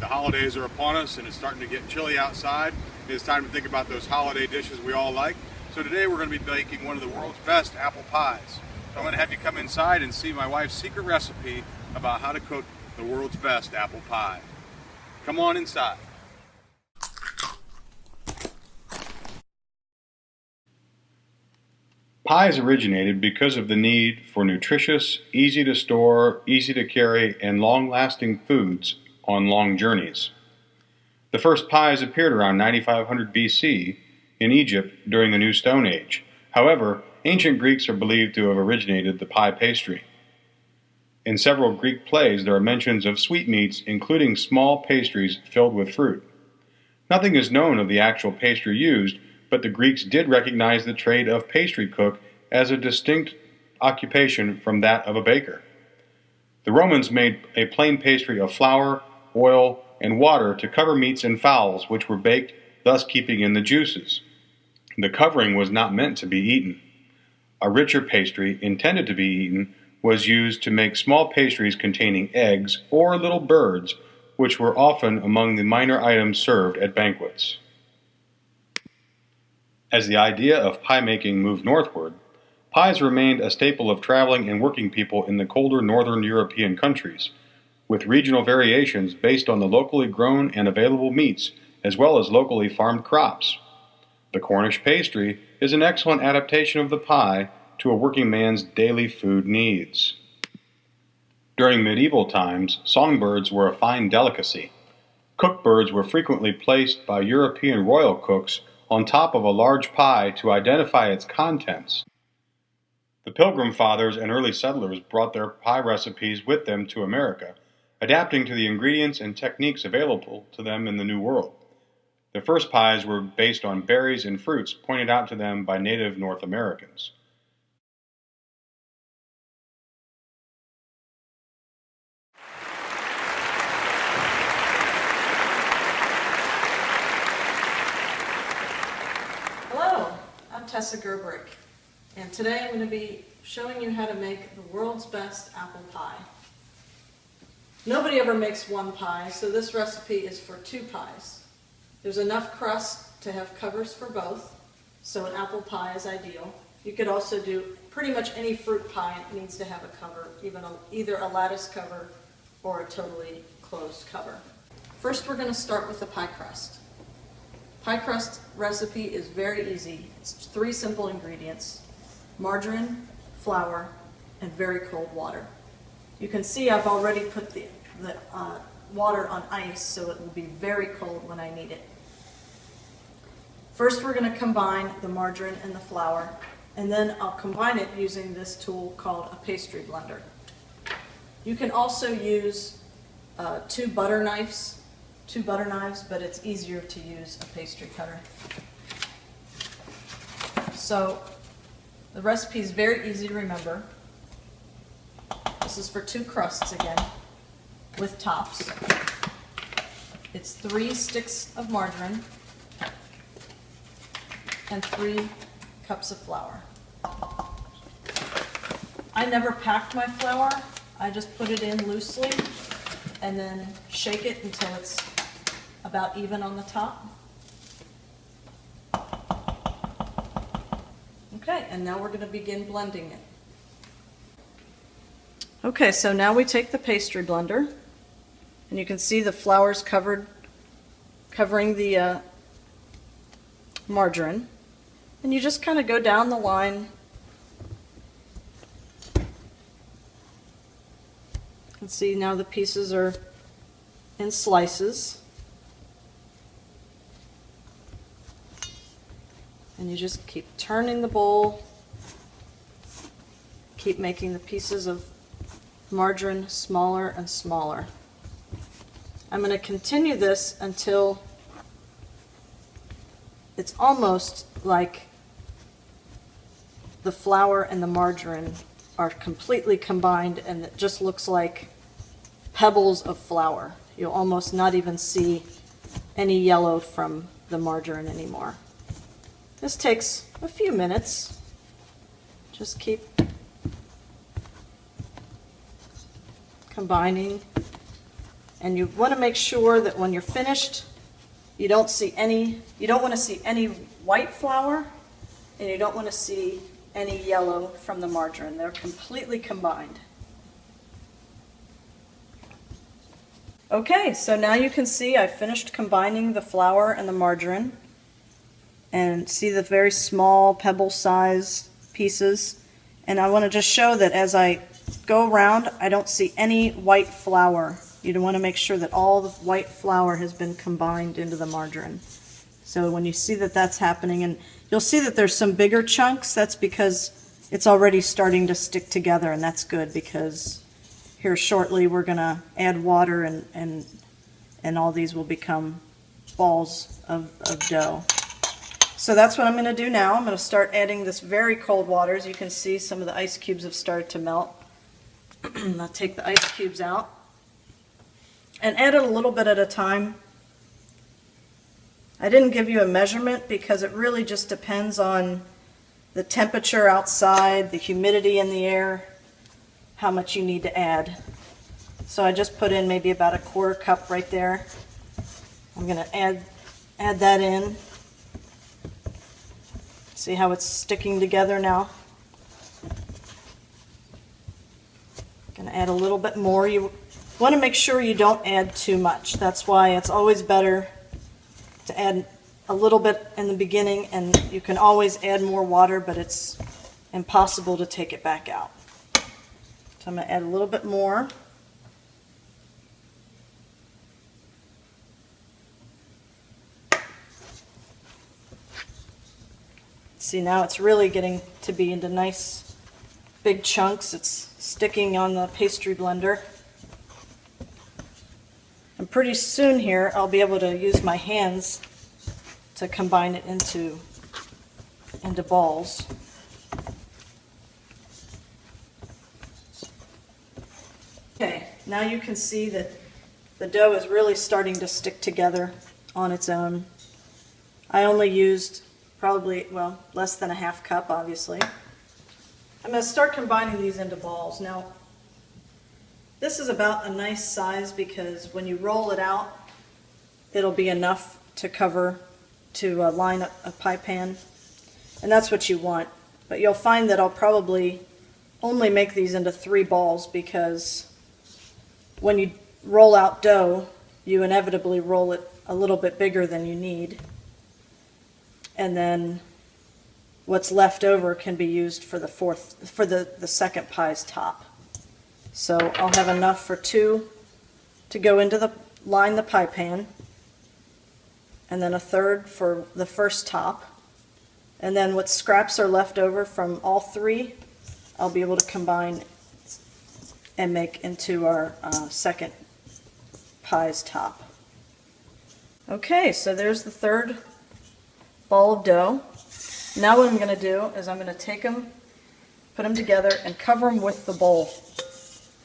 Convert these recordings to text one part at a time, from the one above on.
The holidays are upon us and it's starting to get chilly outside. It's time to think about those holiday dishes we all like. So today we're going to be baking one of the world's best apple pies. So I'm going to have you come inside and see my wife's secret recipe about how to cook the world's best apple pie. Come on inside. Pies originated because of the need for nutritious, easy to store, easy to carry, and long-lasting foods on long journeys. The first pies appeared around 9500 BC in Egypt during the New Stone Age. However, ancient Greeks are believed to have originated the pie pastry. In several Greek plays, there are mentions of sweetmeats, including small pastries filled with fruit. Nothing is known of the actual pastry used, but the Greeks did recognize the trade of pastry cook as a distinct occupation from that of a baker. The Romans made a plain pastry of flour, oil, and water to cover meats and fowls, which were baked, thus keeping in the juices. The covering was not meant to be eaten. A richer pastry, intended to be eaten, was used to make small pastries containing eggs or little birds, which were often among the minor items served at banquets. As the idea of pie making moved northward, pies remained a staple of traveling and working people in the colder northern European countries, with regional variations based on the locally grown and available meats as well as locally farmed crops. The Cornish pastry is an excellent adaptation of the pie to a working man's daily food needs. During medieval times, songbirds were a fine delicacy. Cook birds were frequently placed by European royal cooks on top of a large pie to identify its contents. The Pilgrim Fathers and early settlers brought their pie recipes with them to America, adapting to the ingredients and techniques available to them in the New World. The first pies were based on berries and fruits pointed out to them by native North Americans. Hello, I'm Tessa Gerbrick, and today I'm going to be showing you how to make the world's best apple pie. Nobody ever makes one pie, so this recipe is for 2 pies. There's enough crust to have covers for both, so an apple pie is ideal. You could also do pretty much any fruit pie. It needs to have a cover, either a lattice cover or a totally closed cover. First, we're going to start with the pie crust. Pie crust recipe is very easy. It's 3 simple ingredients: margarine, flour, and very cold water. You can see I've already put the water on ice, so it will be very cold when I need it. First, we're going to combine the margarine and the flour, and then I'll combine it using this tool called a pastry blender. You can also use 2 butter knives, but it's easier to use a pastry cutter. So the recipe is very easy to remember. This is for 2 crusts again, with tops. It's 3 sticks of margarine and 3 cups of flour. I never packed my flour. I just put it in loosely and then shake it until it's about even on the top. Okay, and now we're going to begin blending it. Okay, so now we take the pastry blender, and you can see the flour's covering the margarine, and you just kind of go down the line. You can see now the pieces are in slices, and you just keep turning the bowl, keep making the pieces of margarine smaller and smaller. I'm going to continue this until it's almost like the flour and the margarine are completely combined and it just looks like pebbles of flour. You'll almost not even see any yellow from the margarine anymore. This takes a few minutes. Just keep combining And you want to make sure that when you're finished, you don't want to see any white flour, and you don't want to see any yellow from the margarine. They're completely combined. Okay, so now you can see I finished combining the flour and the margarine, and see the very small pebble size pieces. And I want to just show that as I go around, I don't see any white flour. You want to make sure that all the white flour has been combined into the margarine. So when you see that that's happening, and you'll see that there's some bigger chunks, that's because it's already starting to stick together, and that's good because here shortly we're going to add water and all these will become balls of dough. So that's what I'm going to do now. I'm going to start adding this very cold water. As you can see, some of the ice cubes have started to melt. I'll take the ice cubes out and add it a little bit at a time. I didn't give you a measurement because it really just depends on the temperature outside, the humidity in the air, how much you need to add. So I just put in maybe about a quarter cup right there. I'm going to add that in. See how it's sticking together now? Going to add a little bit more. You want to make sure you don't add too much. That's why it's always better to add a little bit in the beginning, and you can always add more water, but it's impossible to take it back out. So I'm going to add a little bit more. See, now it's really getting to be into nice big chunks. It's sticking on the pastry blender. And pretty soon here I'll be able to use my hands to combine it into balls. Okay, now you can see that the dough is really starting to stick together on its own. I only used probably, well, less than a half cup, obviously. I'm going to start combining these into balls. Now, this is about a nice size because when you roll it out, it'll be enough to cover, to line a pie pan, and that's what you want. But you'll find that I'll probably only make these into 3 balls because when you roll out dough, you inevitably roll it a little bit bigger than you need. And then what's left over can be used for the second pie's top. So I'll have enough for 2 to go into line the pie pan, and then a third for the first top. And then what scraps are left over from all 3, I'll be able to combine and make into our second pie's top. Okay, so there's the third ball of dough. Now what I'm going to do is I'm going to take them, put them together, and cover them with the bowl.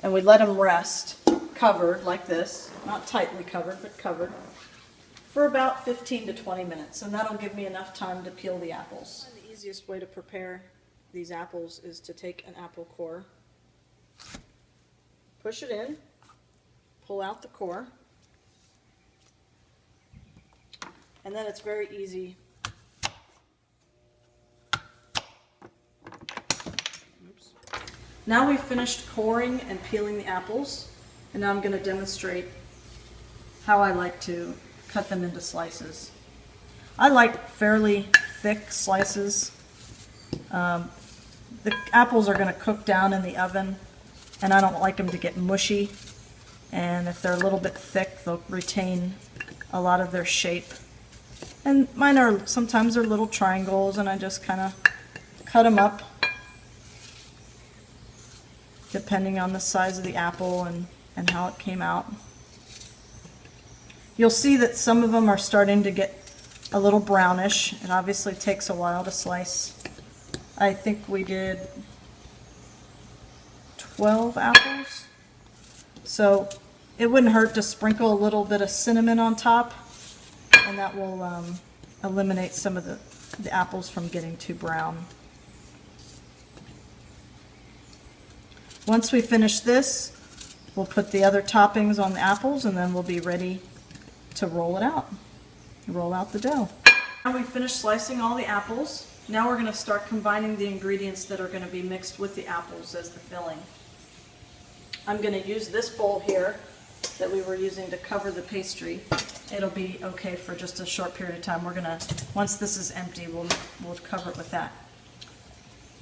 And we let them rest, covered like this, not tightly covered, but covered, for about 15 to 20 minutes. And that'll give me enough time to peel the apples. The easiest way to prepare these apples is to take an apple core, push it in, pull out the core, and then it's very easy. Now we've finished coring and peeling the apples, and now I'm going to demonstrate how I like to cut them into slices. I like fairly thick slices. The apples are going to cook down in the oven, and I don't like them to get mushy, and if they're a little bit thick, they'll retain a lot of their shape. And mine are sometimes they're little triangles, and I just kind of cut them up depending on the size of the apple and how it came out. You'll see that some of them are starting to get a little brownish. It obviously takes a while to slice. I think we did 12 apples. So it wouldn't hurt to sprinkle a little bit of cinnamon on top, and that will eliminate some of the apples from getting too brown. Once we finish this, We'll put the other toppings on the apples and then we'll be ready to roll it out. Roll out the dough. Now we finished slicing all the apples. Now we're going to start combining the ingredients that are going to be mixed with the apples as the filling. I'm going to use this bowl here that we were using to cover the pastry. It'll be okay for just a short period of time. We're going to, once this is empty, we'll cover it with that.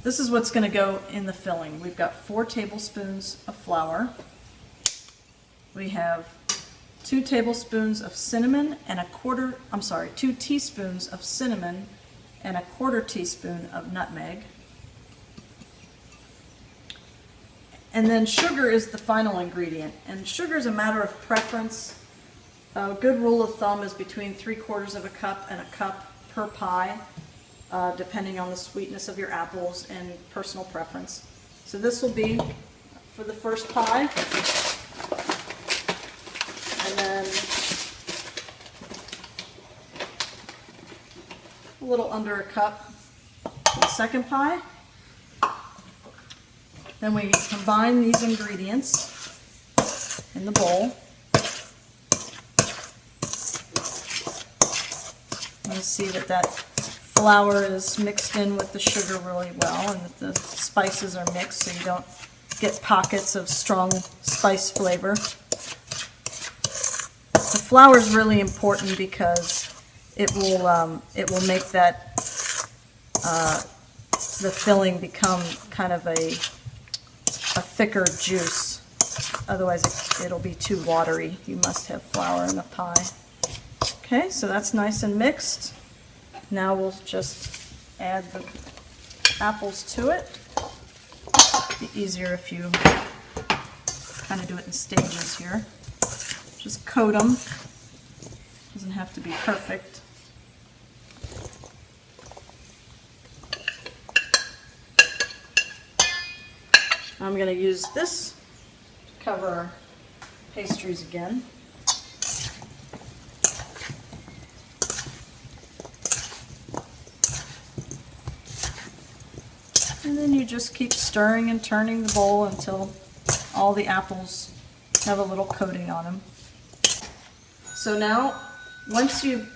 This is what's going to go in the filling. We've got 4 tablespoons of flour. We have 2 tablespoons of cinnamon and 2 teaspoons of cinnamon and 1/4 teaspoon of nutmeg. And then sugar is the final ingredient. And sugar is a matter of preference. A good rule of thumb is between 3/4 of a cup and a cup per pie, depending on the sweetness of your apples and personal preference. So this will be for the first pie. And then a little under a cup for the second pie. Then we combine these ingredients in the bowl. You see that flour is mixed in with the sugar really well and that the spices are mixed so you don't get pockets of strong spice flavor. The flour is really important because it will make that the filling become kind of a thicker juice. Otherwise it'll be too watery. You must have flour in the pie. Okay, so that's nice and mixed. Now we'll just add the apples to it. It'd be easier if you kind of do it in stages here. Just coat them. Doesn't have to be perfect. I'm going to use this to cover our pastries again. And then you just keep stirring and turning the bowl until all the apples have a little coating on them. So now, once you've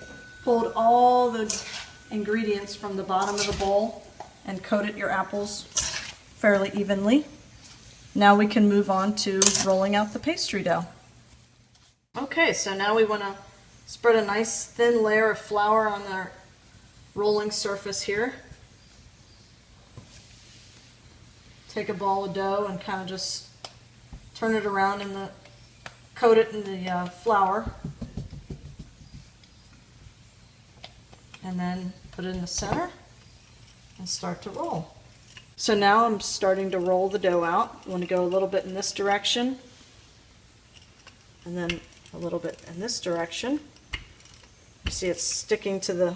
pulled all the ingredients from the bottom of the bowl and coated your apples fairly evenly, now we can move on to rolling out the pastry dough. Okay, so now we want to spread a nice thin layer of flour on our rolling surface here. Take a ball of dough and kind of just turn it around and coat it in the flour. And then put it in the center and start to roll. So now I'm starting to roll the dough out. I want to go a little bit in this direction and then a little bit in this direction. You see it's sticking to the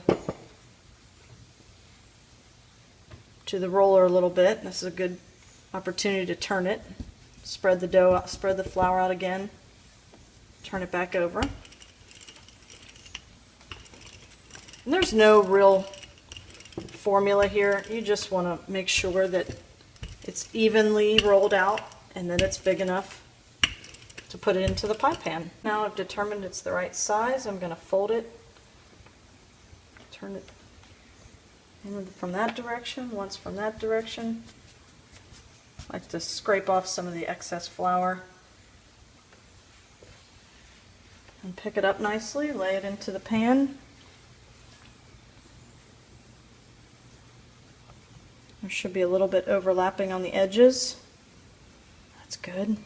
roller a little bit. This is a good opportunity to turn it. Spread the dough out, spread the flour out again. Turn it back over. And there's no real formula here. You just want to make sure that it's evenly rolled out and that it's big enough to put it into the pie pan. Now I've determined it's the right size. I'm going to fold it, turn it in from that direction, once from that direction. I like to scrape off some of the excess flour and pick it up nicely, lay it into the pan. There should be a little bit overlapping on the edges. That's good.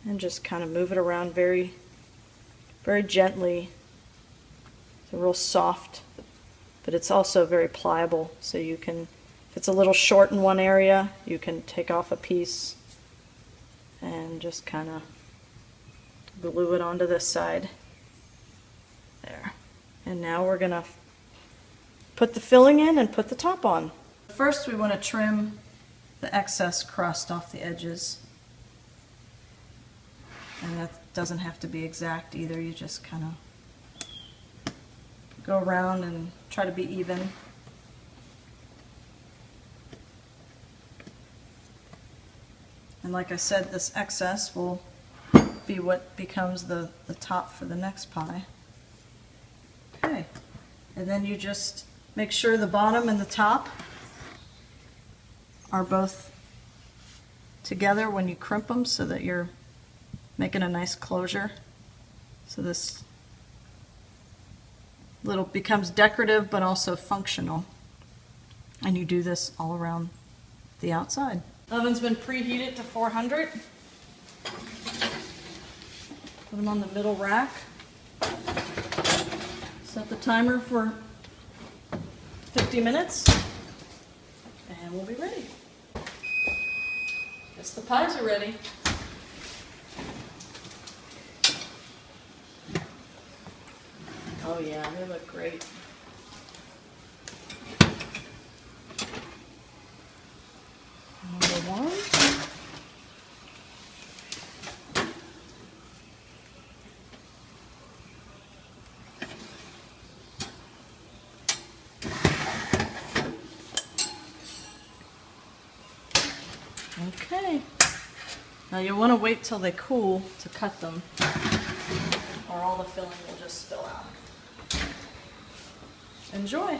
And just kind of move it around very, very gently. It's real soft, but it's also very pliable. So you can, if it's a little short in one area, you can take off a piece and just kind of glue it onto this side. There. And now we're going to put the filling in and put the top on. First we want to trim the excess crust off the edges. And that doesn't have to be exact either. You just kind of go around and try to be even. And like I said, this excess will be what becomes the top for the next pie. Okay, and then you just make sure the bottom and the top are both together when you crimp them so that you're making a nice closure. So this little becomes decorative but also functional. And you do this all around the outside. Oven's been preheated to 400. Put them on the middle rack. Set the timer for 50 minutes and we'll be ready. Guess the pies are ready. Oh yeah, they look great. Number one. Okay. Now you'll want to wait till they cool to cut them, or all the filling will just spill out. Enjoy!